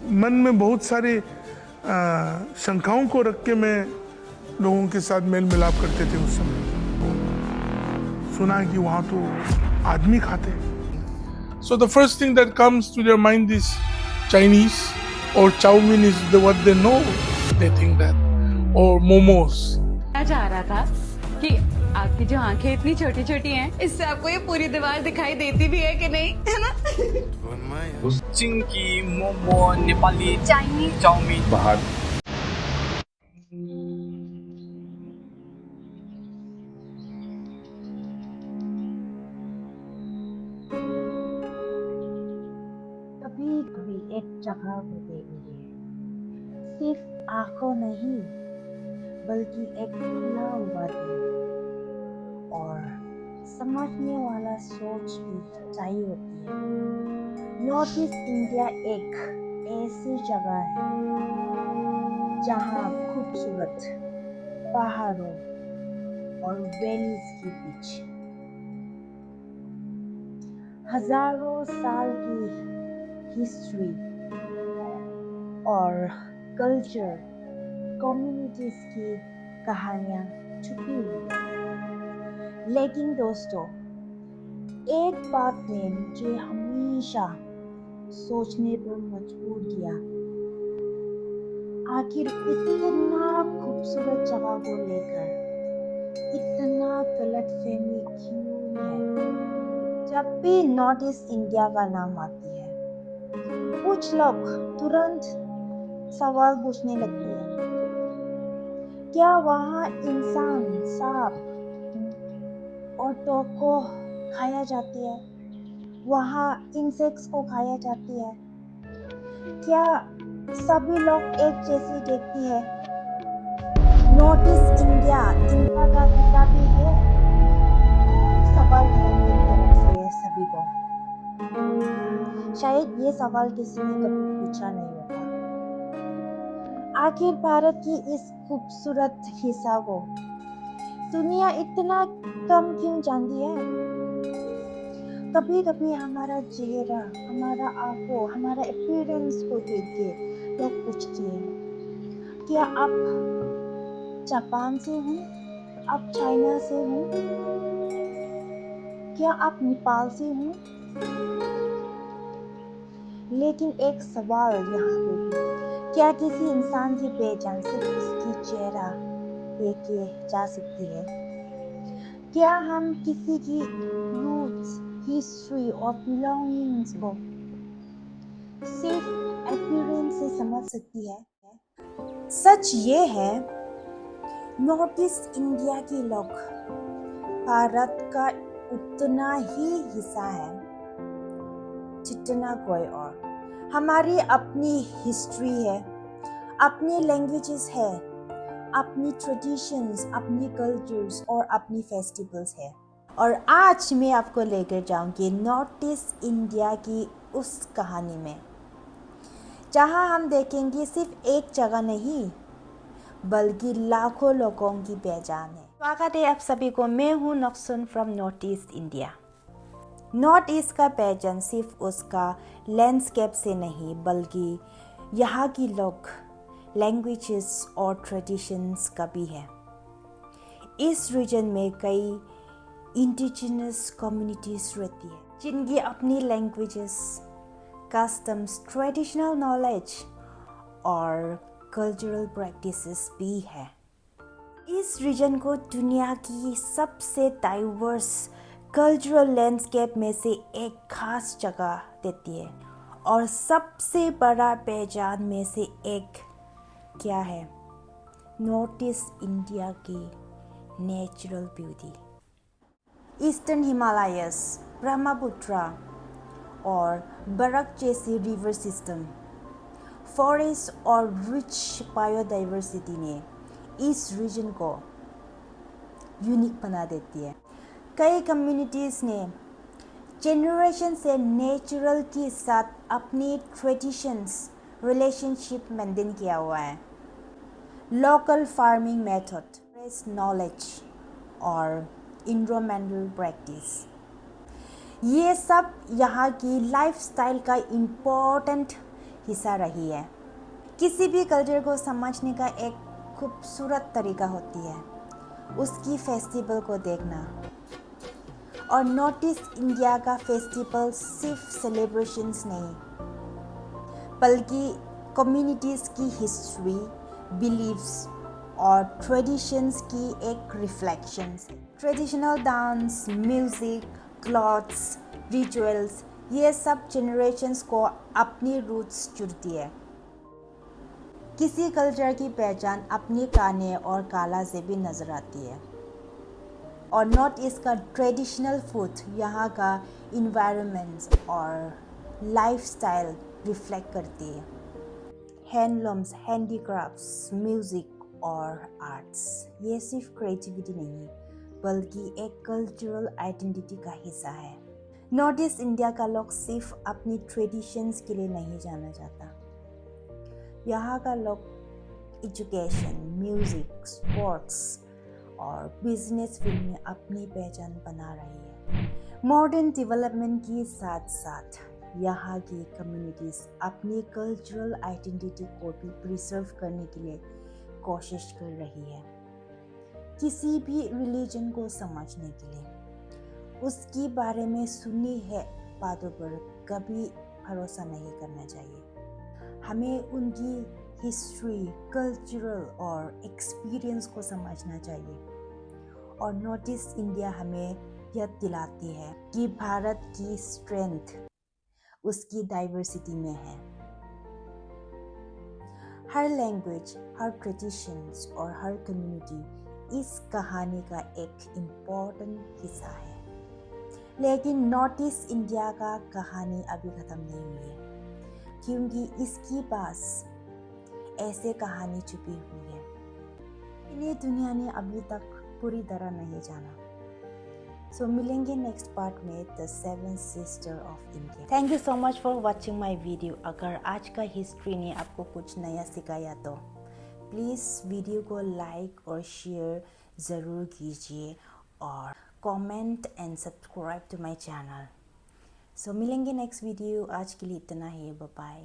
मन में बहुत सारी शंकाओं को रख के मैं लोगों के साथ मेल मिलाप करते थे उस समय। सुना कि वहाँ तो आदमी खाते। So the first thing that comes to their mind is Chinese or chow mein is what they know. They think that or momos. क्या चाह रहा था कि आपकी जो आंखें इतनी छोटी छोटी हैं, इससे आपको ये पूरी दीवार दिखाई देती भी है कि नहीं, है ना? चिंकी, मोमो, नेपाली, चाइनीज, चाउमीन, बाहर कभी कभी एक जगह को देखिए, सिर्फ आंखों नहीं बल्कि एक खुला हुआ दिल और समझने वाला सोच भी चाहिए होती है। नॉर्थ ईस्ट इंडिया एक ऐसी जगह है जहाँ खूबसूरत पहाड़ों और वैलीज के बीच हजारों साल की हिस्ट्री और कल्चर कम्युनिटीज की कहानियाँ छुपी हुई है। लेकिन दोस्तों, एक बात ने मुझे हमेशा सोचने पर मजबूर किया, आखिर इतना खूबसूरत जगह को लेकर इतना गलतफहमी क्यों है? जब भी नॉर्थ ईस्ट इंडिया का नाम आती है, कुछ लोग तुरंत सवाल पूछने लगते हैं, क्या वहाँ इंसान, सांप और डॉग को खाया जाती है? वहाँ इंसेक्ट्स को खाया जाती है? क्या सभी लोग एक जैसी देखती है? नॉर्थ ईस्ट इंडिया इंडिया का हिस्सा भी है? सवाल है मेरी तरफ से सभी को। शायद ये सवाल किसी ने कभी पूछा नहीं होगा। आखिर भारत की इस खूबसूरत हिस्सा को दुनिया इतना कम क्यों जानती है? कभी कभी हमारा चेहरा, हमारा आंखों, हमारा अपीयरेंस को देख के लोग पूछते हैं, क्या आप जापान से हैं? आप चाइना से हैं? क्या आप नेपाल से हैं? लेकिन एक सवाल यहाँ पे भी, क्या किसी इंसान की पहचान सिर्फ उसकी चेहरा देख के जा सकती है? क्या हम किसी की रूट्स, हिस्ट्री और बिलोंगिंग्स को सिर्फ अपीयरेंस से समझ सकती है? सच ये है, नॉर्थ ईस्ट इंडिया के लोग भारत का उतना ही हिस्सा है जितना कोई और। हमारी अपनी हिस्ट्री है, अपनी लैंग्वेजेस है, अपनी ट्रेडिशंस, अपनी कल्चर्स और अपनी फेस्टिवल्स है। और आज मैं आपको लेकर जाऊंगी नॉर्थ ईस्ट इंडिया की उस कहानी में, जहां हम देखेंगे सिर्फ एक जगह नहीं बल्कि लाखों लोगों की पहचान है। स्वागत है आप सभी को, मैं हूं नक्सन from north east India. North east का पहचान सिर्फ उसका लैंडस्केप से नहीं बल्कि यहाँ की लोग, लैंग्वेजेस और ट्रेडिशंस का भी है। इस रीजन में कई इंडिजिनस कम्युनिटीज रहती है जिनकी अपनी लैंग्वेजेस, कस्टम्स, ट्रेडिशनल नॉलेज और कल्चरल प्रैक्टिसेस भी है। इस रीजन को दुनिया की सबसे डाइवर्स कल्चरल लैंडस्केप में से एक खास जगह देती है और सबसे बड़ा पहचान में से एक क्या है? नॉर्थ ईस्ट इंडिया की natural beauty. Eastern Himalayas, Brahmaputra और बरक जैसे रिवर सिस्टम, फॉरेस्ट और रिच बायोडाइवर्सिटी ने इस रीजन को यूनिक बना देती है। कई कम्युनिटीज़ ने जनरेशन से नेचुरल के साथ अपनी ट्रेडिशंस, रिलेशनशिप मेंटेन किया हुआ है। लोकल फार्मिंग मेथड, नॉलेज और इन्वायरमेंटल प्रैक्टिस, ये सब यहाँ की लाइफस्टाइल का इम्पोर्टेंट हिस्सा रही है। किसी भी कल्चर को समझने का एक खूबसूरत तरीका होती है उसकी फेस्टिवल को देखना। और नॉर्थ ईस्ट इंडिया का फेस्टिवल सिर्फ सेलिब्रेशंस नहीं बल्कि कम्युनिटीज़ की हिस्ट्री, बिलीव्स और ट्रेडिशंस की एक reflections. Traditional dance, music, clothes, rituals, ये सब जनरेशंस को अपनी रूट्स जुड़ती है। किसी कल्चर की पहचान अपनी खाने और कला से भी नज़र आती है। और नॉर्थ ईस्ट का ट्रेडिशनल फूड यहाँ का इन्वायरमेंट और लाइफस्टाइल रिफ्लेक्ट करती है। हैंडलूम्स, हैंडीक्राफ्ट्स, म्यूज़िक और आर्ट्स, ये सिर्फ क्रिएटिविटी नहीं बल्कि एक कल्चरल आइडेंटिटी का हिस्सा है। नॉर्थ ईस्ट इंडिया का लोग सिर्फ अपनी ट्रेडिशंस के लिए नहीं जाना जाता। यहाँ का लोग एजुकेशन, म्यूज़िक, स्पोर्ट्स और बिजनेस फील्ड में अपनी पहचान बना रही है। मॉडर्न डेवलपमेंट के साथ साथ यहाँ की कम्युनिटीज़ अपनी कल्चरल आइडेंटिटी को भी प्रिजर्व करने के लिए कोशिश कर रही है। किसी भी रिलीजन को समझने के लिए उसके बारे में सुनी है बातों पर कभी भरोसा नहीं करना चाहिए। हमें उनकी हिस्ट्री, कल्चरल और एक्सपीरियंस को समझना चाहिए। और नॉर्थ ईस्ट इंडिया हमें याद दिलाती है कि भारत की स्ट्रेंथ उसकी डाइवर्सिटी में है। हर लैंग्वेज, हर ट्रेडिशंस और हर कम्युनिटी इस कहानी का एक इम्पोर्टेंट हिस्सा है। लेकिन नॉर्थ ईस्ट इंडिया का कहानी अभी ख़त्म नहीं हुई है क्योंकि इसके पास ऐसे कहानी छुपी हुई है इन्हें दुनिया ने अभी तक पूरी तरह नहीं जाना। सो मिलेंगे नेक्स्ट पार्ट में the seven sister of India. Thank you so much for watching my video. अगर आज का हिस्ट्री ने आपको कुछ नया सिखाया तो प्लीज़ वीडियो को लाइक और शेयर ज़रूर कीजिए और comment and subscribe to my channel. So मिलेंगे नेक्स्ट वीडियो। आज के लिए इतना ही, बाय बाय।